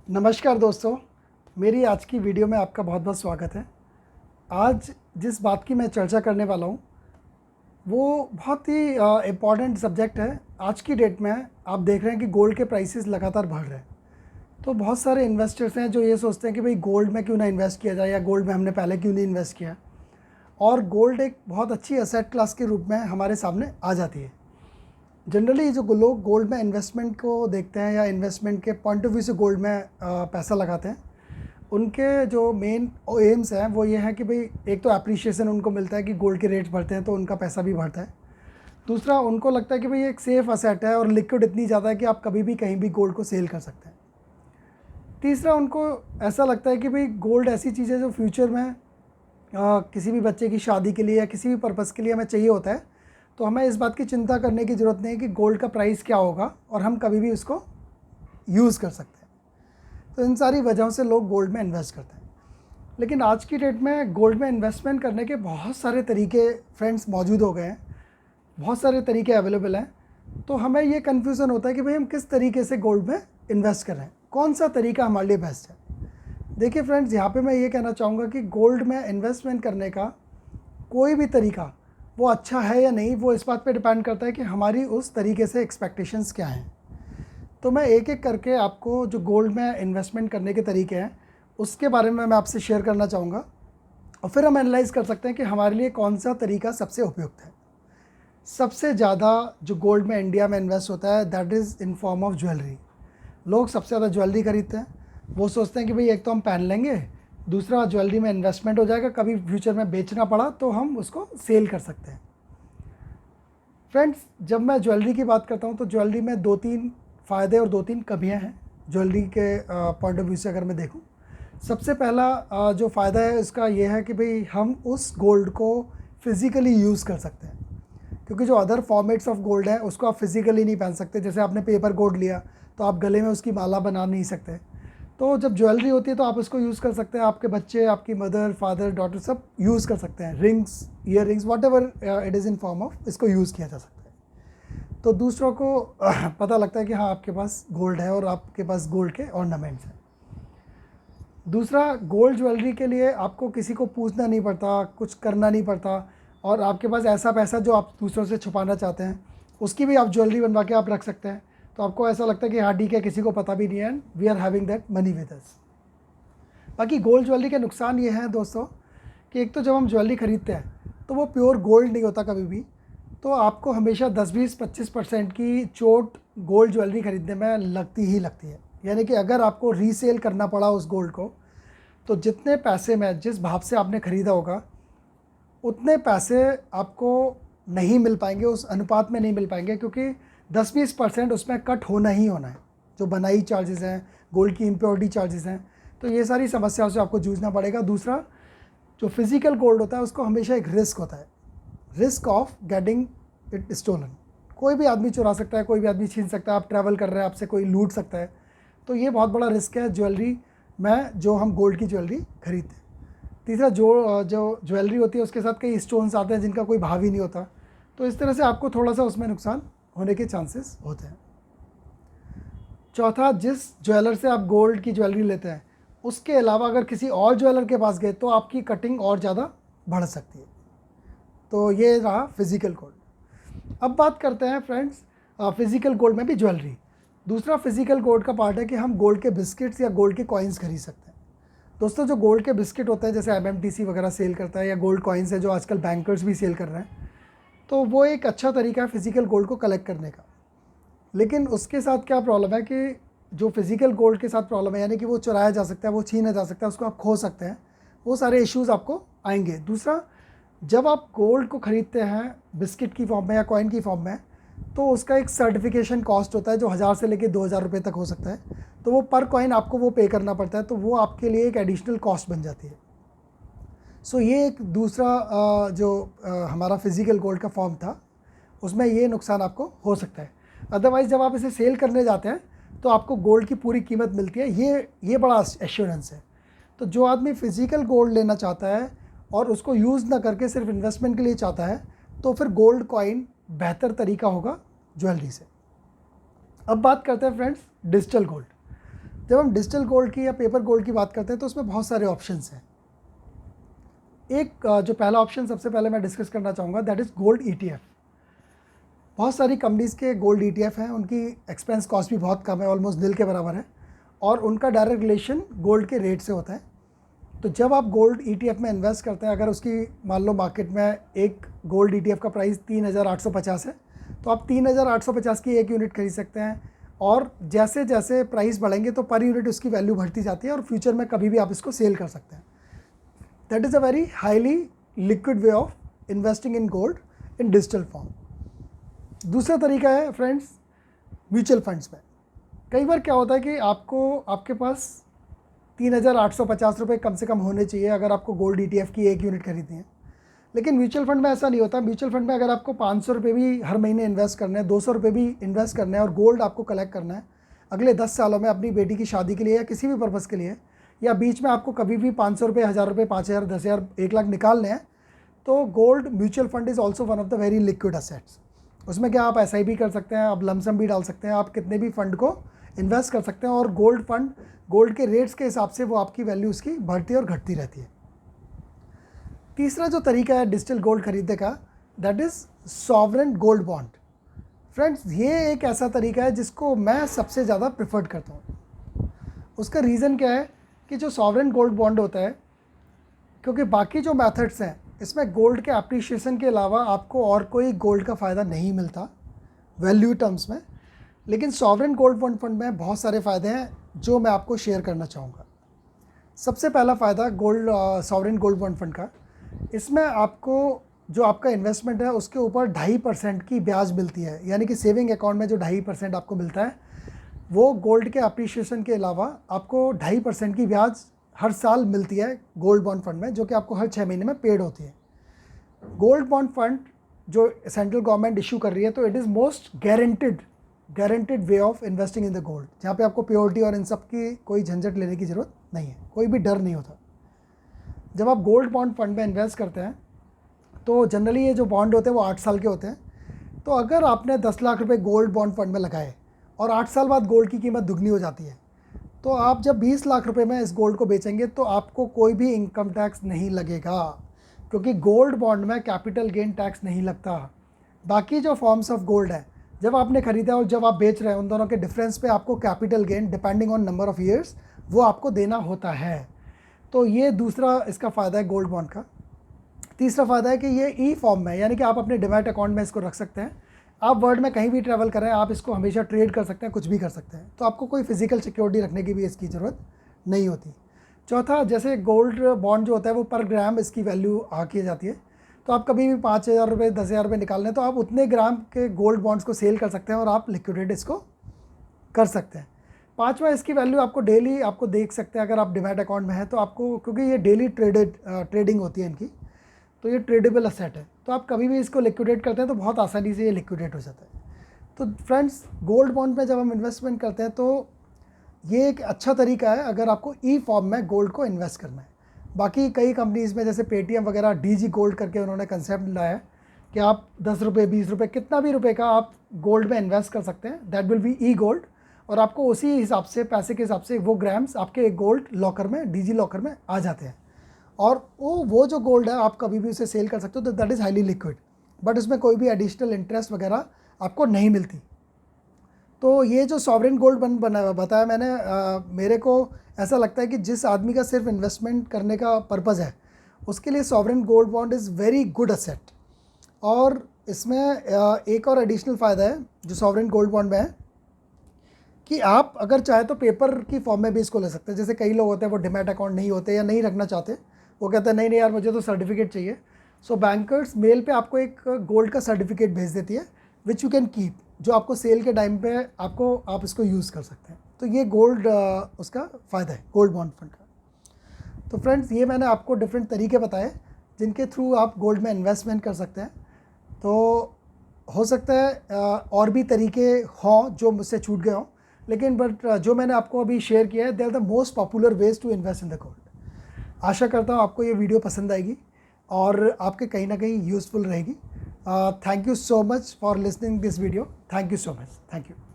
नमस्कार दोस्तों, मेरी आज की वीडियो में आपका बहुत बहुत स्वागत है। आज जिस बात की मैं चर्चा करने वाला हूँ वो बहुत ही इम्पॉर्टेंट सब्जेक्ट है। आज की डेट में आप देख रहे हैं कि गोल्ड के प्राइसेस लगातार बढ़ रहे हैं। तो बहुत सारे इन्वेस्टर्स हैं जो ये सोचते हैं कि भाई गोल्ड में क्यों ना इन्वेस्ट किया जाए, या गोल्ड में हमने पहले क्यों नहीं इन्वेस्ट किया। और गोल्ड एक बहुत अच्छी एसेट क्लास के रूप में हमारे सामने आ जाती है। जनरली जो लोग गोल्ड में इन्वेस्टमेंट को देखते हैं या इन्वेस्टमेंट के पॉइंट ऑफ व्यू से गोल्ड में पैसा लगाते हैं, उनके जो मेन एम्स हैं वो ये है कि भाई एक तो एप्रिशिएशन उनको मिलता है कि गोल्ड के रेट्स बढ़ते हैं तो उनका पैसा भी बढ़ता है। दूसरा, उनको लगता है कि भाई एक सेफ़ असेट है और लिक्विड इतनी ज़्यादा है कि आप कभी भी कहीं भी गोल्ड को सेल कर सकते हैं। तीसरा, उनको ऐसा लगता है कि भाई गोल्ड ऐसी चीज़ है जो फ्यूचर में किसी भी बच्चे की शादी के लिए या किसी भी पर्पज़ के लिए हमें चाहिए होता है। तो हमें इस बात की चिंता करने की ज़रूरत नहीं है कि गोल्ड का प्राइस क्या होगा, और हम कभी भी उसको यूज़ कर सकते हैं। तो इन सारी वजहों से लोग गोल्ड में इन्वेस्ट करते हैं। लेकिन आज की डेट में गोल्ड में इन्वेस्टमेंट करने के बहुत सारे तरीके फ्रेंड्स मौजूद हो गए हैं, बहुत सारे तरीके अवेलेबल हैं। तो हमें ये कन्फ्यूज़न होता है कि भाई हम किस तरीके से गोल्ड में इन्वेस्ट कर रहे हैं, कौन सा तरीका हमारे लिए बेस्ट है। देखिए फ्रेंड्स, यहाँ पे मैं ये कहना चाहूँगा कि गोल्ड में इन्वेस्टमेंट करने का कोई भी तरीका वो अच्छा है या नहीं, वो इस बात पे डिपेंड करता है कि हमारी उस तरीके से एक्सपेक्टेशंस क्या हैं। तो मैं एक एक करके आपको जो गोल्ड में इन्वेस्टमेंट करने के तरीके हैं उसके बारे में मैं आपसे शेयर करना चाहूँगा, और फिर हम एनालाइज़ कर सकते हैं कि हमारे लिए कौन सा तरीका सबसे उपयुक्त है। सबसे ज़्यादा जो गोल्ड में इंडिया में इन्वेस्ट होता है that is in form of jewellery. लोग सबसे ज़्यादा ज्वेलरी खरीदते हैं। वो सोचते हैं कि भाई एक तो हम पहन लेंगे, दूसरा ज्वेलरी में इन्वेस्टमेंट हो जाएगा, कभी फ्यूचर में बेचना पड़ा तो हम उसको सेल कर सकते हैं। फ्रेंड्स, जब मैं ज्वेलरी की बात करता हूँ तो ज्वेलरी में दो तीन फ़ायदे और दो तीन कमियाँ हैं। ज्वेलरी के पॉइंट ऑफ व्यू से अगर मैं देखूँ, सबसे पहला जो फ़ायदा है उसका ये है कि भाई हम उस गोल्ड को फिज़िकली यूज़ कर सकते हैं। क्योंकि जो अदर फॉर्मेट्स ऑफ गोल्ड है उसको आप फिज़िकली नहीं पहन सकते। जैसे आपने पेपर गोल्ड लिया तो आप गले में उसकी माला बना नहीं सकते। तो जब ज्वेलरी होती है तो आप उसको यूज़ कर सकते हैं, आपके बच्चे, आपकी मदर, फादर, डॉटर सब यूज़ कर सकते हैं। Rings, year rings, what ever it is in form of, इसको यूज़ किया जा सकता है। तो दूसरों को पता लगता है कि हाँ आपके पास गोल्ड है और आपके पास गोल्ड के ऑर्नामेंट्स हैं। दूसरा, गोल्ड ज्वेलरी के लिए आपको किसी को पूछना नहीं पड़ता, कुछ करना नहीं पड़ता, और आपके पास ऐसा पैसा जो आप दूसरों से छुपाना चाहते हैं उसकी भी आप ज्वेलरी बनवा के आप रख सकते हैं। तो आपको ऐसा लगता है कि हाँ ठीक है, किसी को पता भी नहीं है, and we are having that money with us. बाकी गोल्ड ज्वेलरी के नुकसान ये हैं दोस्तों कि एक तो जब हम ज्वेलरी ख़रीदते हैं तो वो प्योर गोल्ड नहीं होता कभी भी। तो आपको हमेशा 10-20-25% की चोट गोल्ड ज्वेलरी ख़रीदने में लगती ही लगती है। यानी कि अगर आपको रीसेल करना पड़ा उस गोल्ड को, तो जितने पैसे में, जिस भाव से आपने ख़रीदा होगा, उतने पैसे आपको नहीं मिल पाएंगे, उस अनुपात में नहीं मिल पाएंगे, क्योंकि 10-20% उसमें कट होना ही होना है। जो बनाई चार्जेस हैं, गोल्ड की इम्प्योरिटी चार्जेस हैं, तो ये सारी समस्याओं से आपको जूझना पड़ेगा। दूसरा, जो फिज़िकल गोल्ड होता है उसको हमेशा एक रिस्क होता है, risk of getting it stolen. कोई भी आदमी चुरा सकता है, कोई भी आदमी छीन सकता है, आप ट्रैवल कर रहे हैं आपसे कोई लूट सकता है। तो ये बहुत बड़ा रिस्क है ज्वेलरी में, जो हम गोल्ड की ज्वेलरी खरीदते हैं। तीसरा, जो ज्वेलरी होती है उसके साथ कई स्टोन्स आते हैं जिनका कोई भाव ही नहीं होता। तो इस तरह से आपको थोड़ा सा उसमें नुकसान होने के चांसेस होते हैं। चौथा, जिस ज्वेलर से आप गोल्ड की ज्वेलरी लेते हैं उसके अलावा अगर किसी और ज्वेलर के पास गए तो आपकी कटिंग और ज़्यादा बढ़ सकती है। तो ये रहा फिज़िकल गोल्ड। अब बात करते हैं फ्रेंड्स फिज़िकल गोल्ड में भी ज्वेलरी। दूसरा फिज़िकल गोल्ड का पार्ट है कि हम गोल्ड के बिस्किट्स या गोल्ड के कॉइन्स खरीद सकते हैं। दोस्तों, जो गोल्ड के बिस्किट होते हैं जैसे एमएमटीसी वगैरह सेल करता है, या गोल्ड कॉइन्स है जो आजकल बैंकर्स भी सेल कर रहे हैं, तो वो एक अच्छा तरीका है फिज़िकल गोल्ड को कलेक्ट करने का। लेकिन उसके साथ क्या प्रॉब्लम है कि जो फिज़िकल गोल्ड के साथ प्रॉब्लम है, यानी कि वो चुराया जा सकता है, वो छीना जा सकता है, उसको आप खो सकते हैं, वो सारे इश्यूज़ आपको आएंगे। दूसरा, जब आप गोल्ड को ख़रीदते हैं बिस्किट की फॉर्म में या कॉइन की फॉर्म में, तो उसका एक सर्टिफिकेशन कॉस्ट होता है जो 1000 से लेकर 2000 रुपये तक हो सकता है। तो वो पर कॉइन आपको वो पे करना पड़ता है, तो वो आपके लिए एक एडिशनल कॉस्ट बन जाती है। सो ये एक दूसरा जो हमारा फिज़िकल गोल्ड का फॉर्म था उसमें ये नुकसान आपको हो सकता है। अदरवाइज़ जब आप इसे सेल करने जाते हैं तो आपको गोल्ड की पूरी कीमत मिलती है, ये बड़ा एश्योरेंस है। तो जो आदमी फ़िज़िकल गोल्ड लेना चाहता है और उसको यूज़ ना करके सिर्फ इन्वेस्टमेंट के लिए चाहता है, तो फिर गोल्ड कॉइन बेहतर तरीका होगा ज्वेलरी से। अब बात करते हैं फ्रेंड्स डिजिटल गोल्ड। जब हम डिजिटल गोल्ड की या पेपर गोल्ड की बात करते हैं तो उसमें बहुत सारे ऑप्शंस हैं। एक जो पहला ऑप्शन सबसे पहले मैं डिस्कस करना चाहूँगा, दैट इज़ गोल्ड ETF। बहुत सारी कंपनीज़ के गोल्ड ETF हैं, उनकी एक्सपेंस कॉस्ट भी बहुत कम है, ऑलमोस्ट नील के बराबर है, और उनका डायरेक्ट रिलेशन गोल्ड के रेट से होता है। तो जब आप गोल्ड ETF में इन्वेस्ट करते हैं, अगर उसकी मान लो मार्केट में एक गोल्ड ETF का प्राइस 3,850 है, तो आप 3,850 की एक यूनिट खरीद सकते हैं, और जैसे जैसे प्राइस बढ़ेंगे तो पर यूनिट उसकी वैल्यू बढ़ती जाती है, और फ्यूचर में कभी भी आप इसको सेल कर सकते हैं। That is a very highly liquid way of investing in gold in digital form. दूसरा तरीका है फ्रेंड्स म्यूचुअल फंड्स में। कई बार क्या होता है कि आपके पास 3,850 रुपये कम से कम होने चाहिए अगर आपको गोल्ड ETF की एक यूनिट खरीदनी है, लेकिन म्यूचुअल फंड में ऐसा नहीं होता। म्यूचुअल फंड में अगर आपको 500 रुपये भी हर महीने इन्वेस्ट करने हैं, 200 रुपये भी इन्वेस्ट करने हैं, और गोल्ड आपको कलेक्ट करना है अगले 10 सालों में अपनी बेटी की शादी के लिए या किसी भी पर्पज़ के लिए, या बीच में आपको कभी भी 500 रुपये, 1,000 रुपये, 5,000, 10,000, 1 लाख निकालने हैं, तो gold mutual fund is also one of the very liquid assets. उसमें क्या आप SIP कर सकते हैं, आप लमसम भी डाल सकते हैं, आप कितने भी फंड को इन्वेस्ट कर सकते हैं, और गोल्ड फंड गोल्ड के रेट्स के हिसाब से वो आपकी वैल्यू उसकी बढ़ती और घटती रहती है। तीसरा जो तरीका है डिजिटल गोल्ड खरीदने का, that is sovereign gold bond. Friends, ये एक ऐसा तरीका है जिसको मैं सबसे ज़्यादा प्रेफर्ड करता हूँ। उसका रीज़न क्या है कि जो सॉवरेन गोल्ड बॉन्ड होता है, क्योंकि बाकी जो मेथड्स हैं इसमें गोल्ड के अप्रिशिएशन के अलावा आपको और कोई गोल्ड का फ़ायदा नहीं मिलता वैल्यू टर्म्स में, लेकिन सॉवरेन गोल्ड बॉन्ड फंड में बहुत सारे फ़ायदे हैं जो मैं आपको शेयर करना चाहूँगा। सबसे पहला फ़ायदा सॉवरेन गोल्ड बॉन्ड फंड का, इसमें आपको जो आपका इन्वेस्टमेंट है उसके ऊपर 2.5% की ब्याज मिलती है, यानी कि सेविंग अकाउंट में जो 2.5% आपको मिलता है वो गोल्ड के अप्रिशिएशन के अलावा आपको 2.5% की ब्याज हर साल मिलती है गोल्ड बॉन्ड फंड में, जो कि आपको हर 6 महीने में पेड होती है। गोल्ड बॉन्ड फंड जो सेंट्रल गवर्नमेंट इशू कर रही है, तो it is most guaranteed way of investing in the gold, जहाँ पे आपको प्योरिटी और इन सब की कोई झंझट लेने की ज़रूरत नहीं है, कोई भी डर नहीं होता। जब आप गोल्ड बॉन्ड फंड में इन्वेस्ट करते हैं तो जनरली ये जो बॉन्ड होते हैं वो 8 साल के होते हैं। तो अगर आपने 10 लाख रुपए गोल्ड बॉन्ड फंड में लगाए और 8 साल बाद गोल्ड की कीमत दुगनी हो जाती है, तो आप जब 20 लाख रुपए में इस गोल्ड को बेचेंगे तो आपको कोई भी इनकम टैक्स नहीं लगेगा, क्योंकि गोल्ड बॉन्ड में कैपिटल गेन टैक्स नहीं लगता। बाकी जो फॉर्म्स ऑफ गोल्ड है, जब आपने ख़रीदा और जब आप बेच रहे हैं, उन दोनों के डिफरेंस पे आपको capital gain depending on number of years वो आपको देना होता है। तो ये दूसरा इसका फ़ायदा है गोल्ड बॉन्ड का। तीसरा फ़ायदा है कि ये ई फॉर्म में, यानी कि आप अपने डिमैट अकाउंट में इसको रख सकते हैं। आप वर्ल्ड में कहीं भी ट्रैवल करें, आप इसको हमेशा ट्रेड कर सकते हैं, कुछ भी कर सकते हैं, तो आपको कोई फिजिकल सिक्योरिटी रखने की भी इसकी ज़रूरत नहीं होती। चौथा, जैसे गोल्ड बॉन्ड जो होता है वो पर ग्राम इसकी वैल्यू की जाती है, तो आप कभी भी 5,000 रुपये, 10,000 रुपये निकालने, तो आप उतने ग्राम के गोल्ड बॉन्ड्स को सेल कर सकते हैं और आप लिक्विडेट इसको कर सकते हैं। पाँचवा, इसकी वैल्यू आपको डेली आपको देख सकते हैं अगर आप डिमैट अकाउंट में है तो आपको, क्योंकि ये डेली ट्रेडिंग होती है इनकी, तो ये ट्रेडेबल असेट है, तो आप कभी भी इसको लिक्विडेट करते हैं तो बहुत आसानी से ये लिक्विडेट हो जाता है। तो फ्रेंड्स, गोल्ड बॉन्ड में जब हम इन्वेस्टमेंट करते हैं तो ये एक अच्छा तरीका है अगर आपको ई फॉर्म में गोल्ड को इन्वेस्ट करना है। बाकी कई कंपनीज़ में जैसे पेटीएम वगैरह DG गोल्ड करके उन्होंने कंसेप्ट लाया है कि आप 10 रुपये, 20 रुपये, कितना भी रुपये का आप गोल्ड में इन्वेस्ट कर सकते हैं, that will be E gold, और आपको उसी हिसाब से, पैसे के हिसाब से वो ग्राम्स आपके गोल्ड लॉकर में, DG लॉकर में आ जाते हैं, और वो जो गोल्ड है आप कभी भी उसे सेल कर सकते हो, तो that is highly liquid, but उसमें कोई भी एडिशनल इंटरेस्ट वगैरह आपको नहीं मिलती। तो ये जो सॉवरेन गोल्ड बताया मैंने, मेरे को ऐसा लगता है कि जिस आदमी का सिर्फ इन्वेस्टमेंट करने का पर्पज़ है उसके लिए sovereign gold bond is very good asset. और इसमें एक और एडिशनल फ़ायदा है जो सॉवरेन गोल्ड बॉन्ड में है कि आप अगर चाहे तो पेपर की फॉर्म में भी इसको ले सकते हैं। जैसे कई लोग होते हैं वो डिमैट अकाउंट नहीं होते या नहीं रखना चाहते, वो कहते हैं नहीं नहीं यार मुझे तो सर्टिफिकेट चाहिए। सो बैंकर्स मेल पे आपको एक गोल्ड का सर्टिफिकेट भेज देती है विच यू कैन कीप, जो आपको सेल के टाइम पे आप इसको यूज़ कर सकते हैं। तो ये गोल्ड उसका फ़ायदा है गोल्ड बॉन्ड फंड का। तो फ्रेंड्स, ये मैंने आपको डिफरेंट तरीके बताए जिनके थ्रू आप गोल्ड में इन्वेस्टमेंट कर सकते हैं। तो हो सकता है और भी तरीके हों जो मुझसे छूट गए हों, लेकिन बट जो मैंने आपको अभी शेयर किया है, they are the most popular ways to invest in the gold. आशा करता हूँ आपको ये वीडियो पसंद आएगी और आपके कहीं ना कहीं यूज़फुल रहेगी। Thank you so much for listening this video. Thank you so much. Thank you.